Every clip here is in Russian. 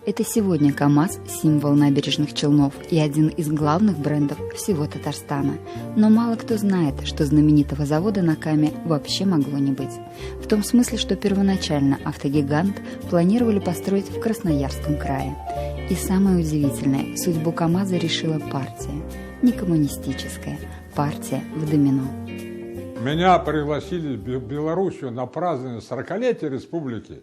Это сегодня КАМАЗ – символ набережных Челнов и один из главных брендов всего Татарстана. Но мало кто знает, что знаменитого завода на Каме вообще могло не быть. В том смысле, что первоначально автогигант планировали построить в Красноярском крае. И самое удивительное – судьбу КАМАЗа решила партия. Не коммунистическая, партия в домино. Меня пригласили в Белоруссию на празднование 40-летия республики.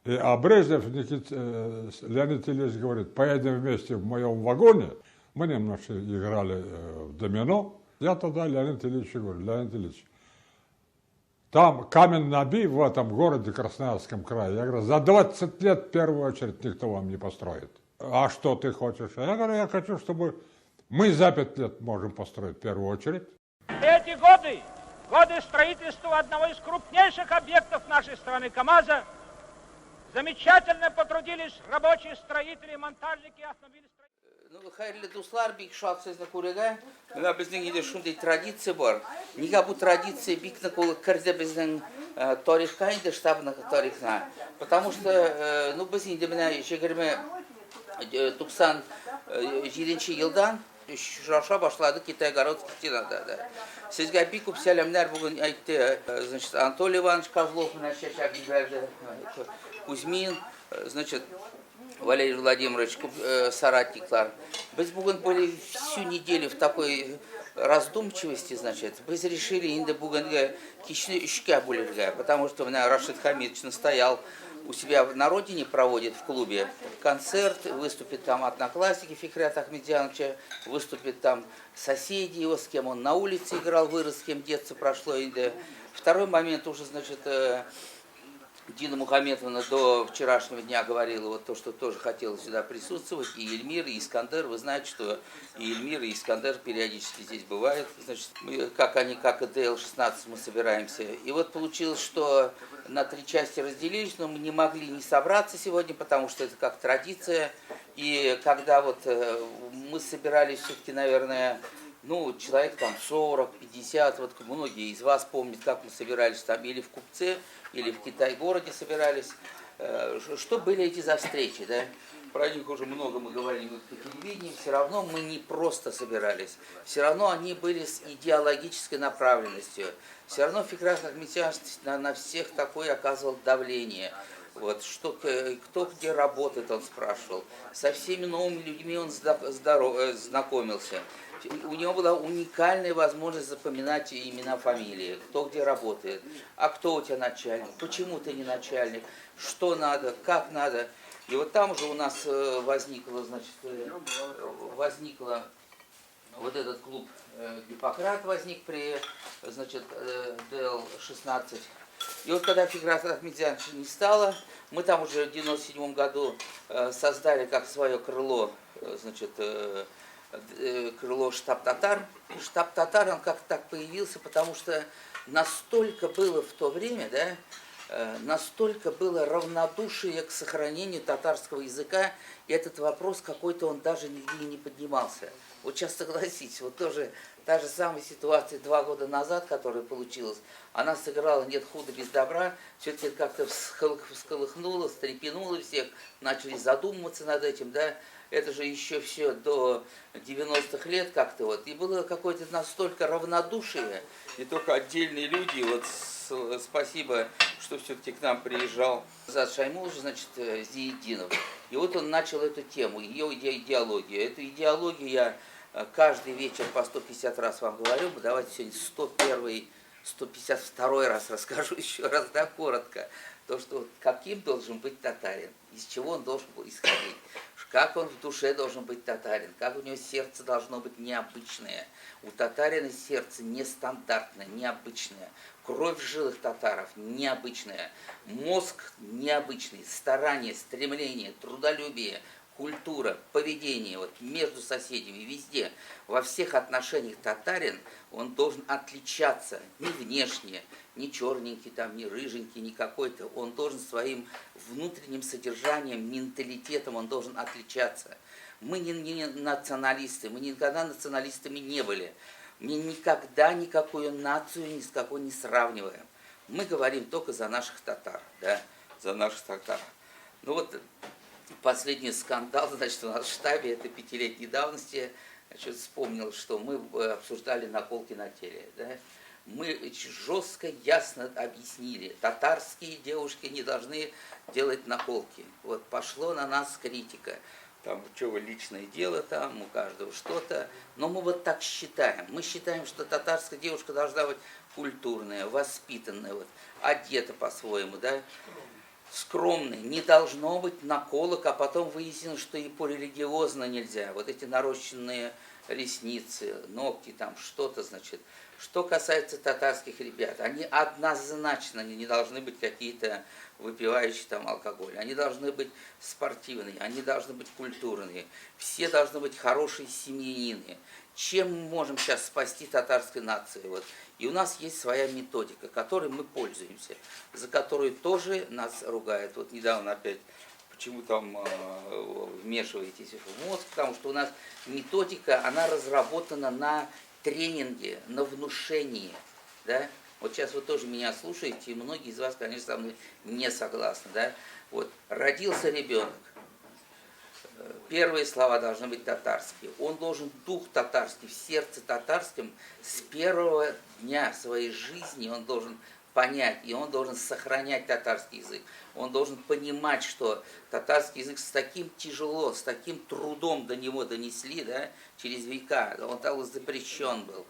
А Брежнев Леонид Ильич говорит: поедем вместе в моем вагоне. Мы немножко играли в домино. Я тогда Леонид Ильичу говорю: Леонид Ильич, там камень набей в этом городе Красноярском крае. Я говорю: за 20 лет в первую очередь никто вам не построит. А что ты хочешь? Я говорю: я хочу, чтобы мы за 5 лет можем построить в первую очередь. Эти годы строительства одного из крупнейших объектов нашей страны КАМАЗа, замечательно потрудились рабочие строители, монтажники, автомобилестроители. Hayırlı dostlar, bir şahsızlık kurega. Ve bizden yine şunday tradisiya var. Niga bu tradisiya bikna kolu kirdi bizden tarixka indi ştabına tarixna. Потому что, ну biz indi mina 97 yıldan Şuraşa başladı Kitay-Городский Tinada. Sizge bir kup selamlar bugün aytti. Значит, Анатолий Иванович Козлов, Шашак Гиберде, Кузьмин, значит, Валерий Владимирович, соратниклар. Biz bugün были всю неделю в такой раздумчивости, значит. Biz решили инде bugün кичне үшке бөлерге, потому что меня Рашид Хамидович настоял у себя на родине, проводит в клубе концерт, выступит там одноклассники Фикрята Ахмедьяновича, выступит там соседи его, с кем он на улице играл, вырос, с кем детство прошло. Второй момент уже, значит, Дина Мухаметовна до вчерашнего дня говорила вот то, что тоже хотела сюда присутствовать. И Эльмир, и Искандер. Вы знаете, что и Эльмир, и Искандер периодически здесь бывают. Значит, мы, как и ДЛ-16 мы собираемся. И вот получилось, что на 3 части разделились, но мы не могли не собраться сегодня, потому что это как традиция. И когда вот мы собирались все-таки, наверное, ну, человек там 40-50, вот многие из вас помнят, как мы собирались там или в Купце, или в Китай-городе собирались. Что были эти за встречи, да? Про них уже много мы говорили по телевидению. Все равно мы не просто собирались. Все равно они были с идеологической направленностью. Все равно Фикрат Ахмедьянович на всех такое оказывал давление. Вот, что, кто где работает, он спрашивал. Со всеми новыми людьми он знакомился. У него была уникальная возможность запоминать имена, фамилии, кто где работает, а кто у тебя начальник, почему ты не начальник, что надо, как надо. И вот там же у нас возникло вот этот клуб Гиппократ возник при, значит, ДЛ-16. И вот когда Фикрата Ахмедьяновича не стало, мы там уже в 1997 году создали как свое крыло, значит, крыло штаб-татар. Штаб-татар, он как-то так появился, потому что настолько было в то время, да, настолько было равнодушие к сохранению татарского языка, и этот вопрос какой-то он даже нигде не поднимался. Вот сейчас согласитесь, вот тоже та же самая ситуация 2 года назад, которая получилась, она сыграла «Нет худа без добра», все-таки как-то всколыхнуло, встрепенуло всех, начали задумываться над этим, да. Это же еще все до 90-х лет как-то вот. И было какое-то настолько равнодушие. И только отдельные люди, вот спасибо, что все-таки к нам приезжал Зад Шаймул, значит, Зиединов. И вот он начал эту тему, ее идеологию. Эту идеологию я каждый вечер по 150 раз вам говорю. Давайте сегодня 101-й, 152-й раз расскажу еще раз, да, коротко. То, что каким должен быть татарин, из чего он должен был исходить. Как он в душе должен быть татарин, как у него сердце должно быть необычное. У татарина сердце нестандартное, необычное. Кровь в жилах татаров необычная. Мозг необычный. Старание, стремление, трудолюбие, культура, поведение. Вот между соседями, везде. Во всех отношениях татарин, он должен отличаться не внешне, ни черненький, там, ни рыженький, ни какой-то. Он должен своим внутренним содержанием, менталитетом, он должен отличаться. Мы не националисты, мы никогда националистами не были. Мы никогда никакую нацию ни с какой не сравниваем. Мы говорим только за наших татар, да, за наших татар. Ну вот, последний скандал, значит, у нас в штабе, это 5-летней давности, значит, вспомнил, что мы обсуждали наколки на теле, да? Мы жестко, ясно объяснили, татарские девушки не должны делать наколки. Вот пошло на нас критика. Там, что вы, личное дело, там, у каждого что-то. Но мы вот так считаем. Мы считаем, что татарская девушка должна быть культурная, воспитанная, вот, одета по-своему, да, скромная. Не должно быть наколок, а потом выяснилось, что и по-религиозно нельзя. Вот эти нарощенные ресницы, ногти, там что-то, значит. Что касается татарских ребят, они однозначно не должны быть какие-то выпивающие там алкоголь. Они должны быть спортивные, они должны быть культурные. Все должны быть хорошие семьянины. Чем мы можем сейчас спасти татарской нации? Вот. И у нас есть своя методика, которой мы пользуемся, за которую тоже нас ругают. Вот недавно опять, почему там вмешиваетесь в мозг, потому что у нас методика, она разработана на тренинге, на внушении, да? Вот сейчас вы тоже меня слушаете, и многие из вас, конечно, со мной не согласны, да? Вот, родился ребенок, первые слова должны быть татарские, он должен дух татарский, в сердце татарским с первого дня своей жизни он должен понять, и он должен сохранять татарский язык. Он должен понимать, что татарский язык с таким тяжело, с таким трудом до него донесли, да, через века. Он там запрещен был,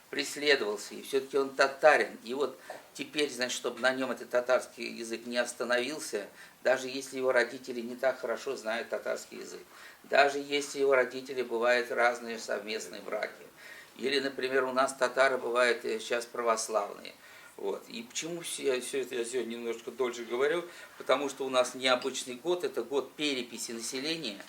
преследовался, и все-таки он татарин. И вот теперь, значит, чтобы на нем этот татарский язык не остановился, даже если его родители не так хорошо знают татарский язык, даже если его родители бывают разные совместные браки, или, например, у нас татары бывают сейчас православные. Вот. И почему все это я сегодня немножко дольше говорю, потому что у нас необычный год, это год переписи населения.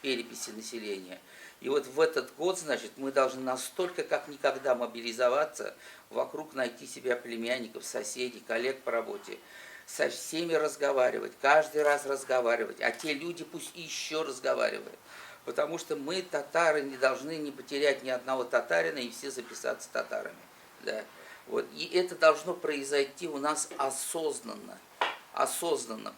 И вот в этот год, значит, мы должны настолько, как никогда, мобилизоваться, вокруг найти себя племянников, соседей, коллег по работе, со всеми разговаривать, каждый раз разговаривать, а те люди пусть еще разговаривают. Потому что мы, татары, не должны не потерять ни одного татарина и все записаться татарами. Да. Вот. И это должно произойти у нас осознанно,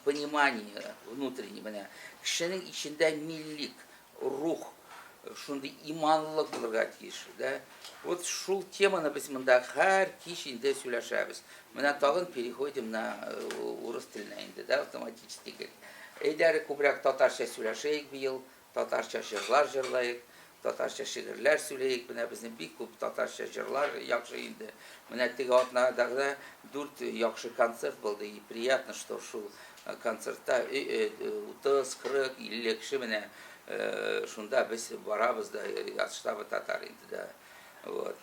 понимание внутреннее. Кішінің ішінде миллик, рух, шунды иманлық бұларға тиіш. Да? Вот шул теманы біз мұнда әр кешінде сөйләшәбіз. Мына тағын переходим на урыс тіліне енді, да, автоматически. Әйдәрі көбірек татарша сөйләшәйік бейіл, татарша жырлар жырлайық. Татарша шигырьләр сөйләйек, менә безнең бик күп татарша җырлар яхшы инде. Менә теге атнада 4 яхшы концерт булды, и приятно, что шул концертта 30-40 50 кеше менә шунда без барабыз да, штабы татар инде да. Вот.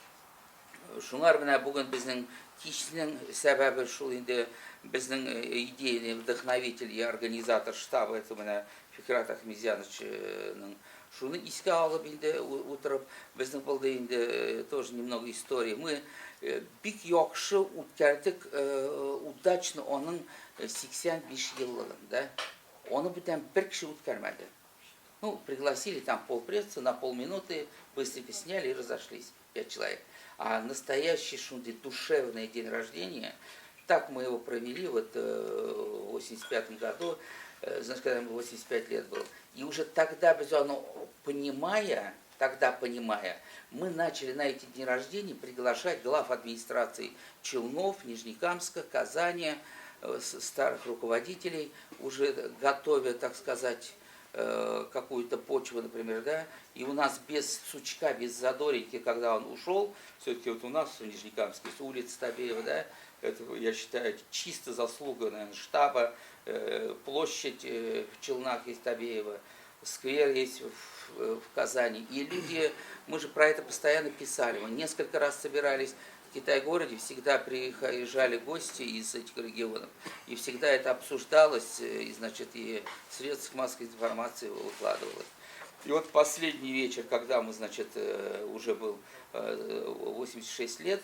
Шуңар менә бүген безнең кичнең сәбәбе шул инде безнең идейный вдохновитель и организатор штаба, это менә Фикрат Ахмедзяновичның шуны искә алып инде утырып, безнең булды инде тоже немного истории. Мы бик яхшы үткәрдек, удачно аның 85 еллыгын, да. Оны бүтән бер кеше үткәрмәде. Ну, пригласили там полпресса на полминуты, быстренько сняли и разошлись, 5 человек. А настоящий шунды душевный день рождения, так мы его провели вот в 85 году, значит, когда ему 85 лет было. И уже тогда, понимая, мы начали на эти дни рождения приглашать глав администрации Челнов, Нижнекамска, Казани, старых руководителей, уже готовя, так сказать, какую-то почву, например, да, и у нас без сучка, без задоринки, когда он ушел, все-таки вот у нас в Нижнекамске с улицы Табеева, да, это, я считаю, чисто заслуга, наверное, штаба, площадь в Челнах есть Табеева, сквер есть в Казани, и люди, мы же про это постоянно писали, мы несколько раз собирались в Китай-городе, всегда приезжали гости из этих регионов, и всегда это обсуждалось, и, значит, и в средствах массовой информации выкладывалось. И вот последний вечер, когда мы, значит, уже был 86 лет,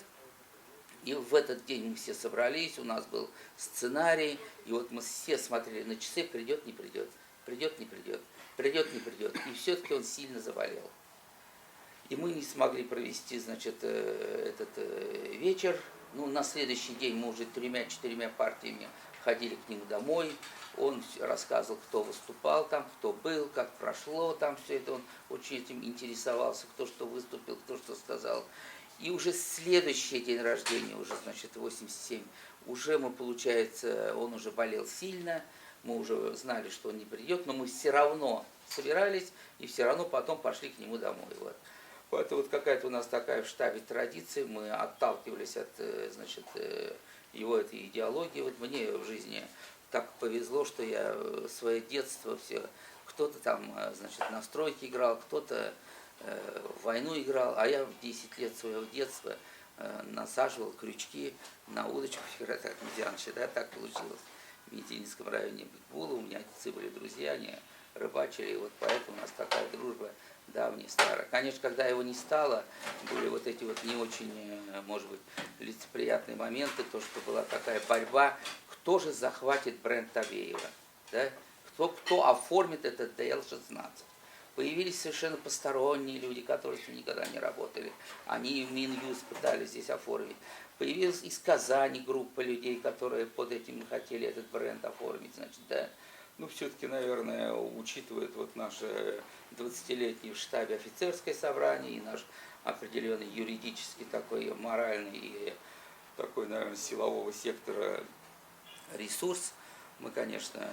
и в этот день мы все собрались, у нас был сценарий, и вот мы все смотрели на часы, придет, не придет, придет, не придет, придет, не придет, и все-таки он сильно заболел. И мы не смогли провести, значит, этот вечер. Ну, на следующий день мы уже 3-4 партиями ходили к нему домой, он рассказывал, кто выступал там, кто был, как прошло там все это, он очень этим интересовался, кто что выступил, кто что сказал. И уже следующий день рождения, уже, значит, 87, уже мы, получается, он уже болел сильно, мы уже знали, что он не придет, но мы все равно собирались и все равно потом пошли к нему домой. Вот. Поэтому вот какая-то у нас такая в штабе традиция, мы отталкивались от, значит, его этой идеологии. Вот мне в жизни так повезло, что я свое детство все, кто-то там, значит, на стройке играл, кто-то в войну играл, а я в 10 лет своего детства насаживал крючки на удочку Фиграта Ахмедьяновича, да, так получилось. В Митининском районе Бекбула, у меня отцы были друзья, они рыбачили, и вот поэтому у нас такая дружба давняя, старая. Конечно, когда его не стало, были вот эти вот не очень, может быть, лицеприятные моменты, то, что была такая борьба, кто же захватит бренд Табеева, да? Кто оформит этот ДЛ-16. Появились совершенно посторонние люди, которые с ним никогда не работали. Они в Минюст пытались здесь оформить. Появилась из Казани группа людей, которые под этим хотели этот бренд оформить. Значит, да. Ну, все-таки, наверное, учитывая вот наше 20-летнее в штабе офицерское собрание и наш определенный юридический такой, моральный и такой, наверное, силового сектора ресурс, мы, конечно,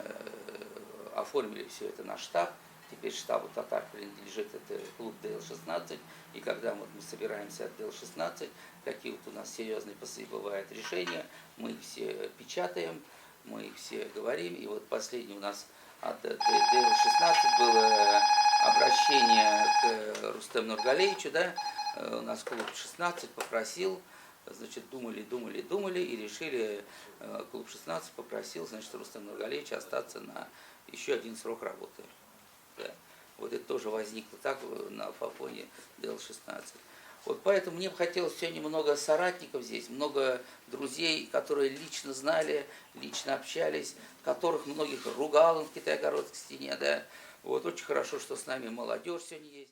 оформили все это на штаб. Теперь штабу татар принадлежит это клуб ДЛ-16, и когда вот мы собираемся от ДЛ-16, какие вот у нас серьезные бывают решения, мы их все печатаем, мы их все говорим, и вот последний у нас от ДЛ-16 было обращение к Рустему Нургалеевичу, да, у нас клуб 16 попросил, значит, думали и решили, клуб 16 попросил, значит, Рустема Нургалеевича остаться на еще один срок работы. Да. Вот это тоже возникло так на фоне ДЛ-16. Вот поэтому мне бы хотелось сегодня много соратников здесь, много друзей, которые лично знали, лично общались, которых многих ругал он в Китайгородской стене. Да. Вот очень хорошо, что с нами молодежь сегодня есть.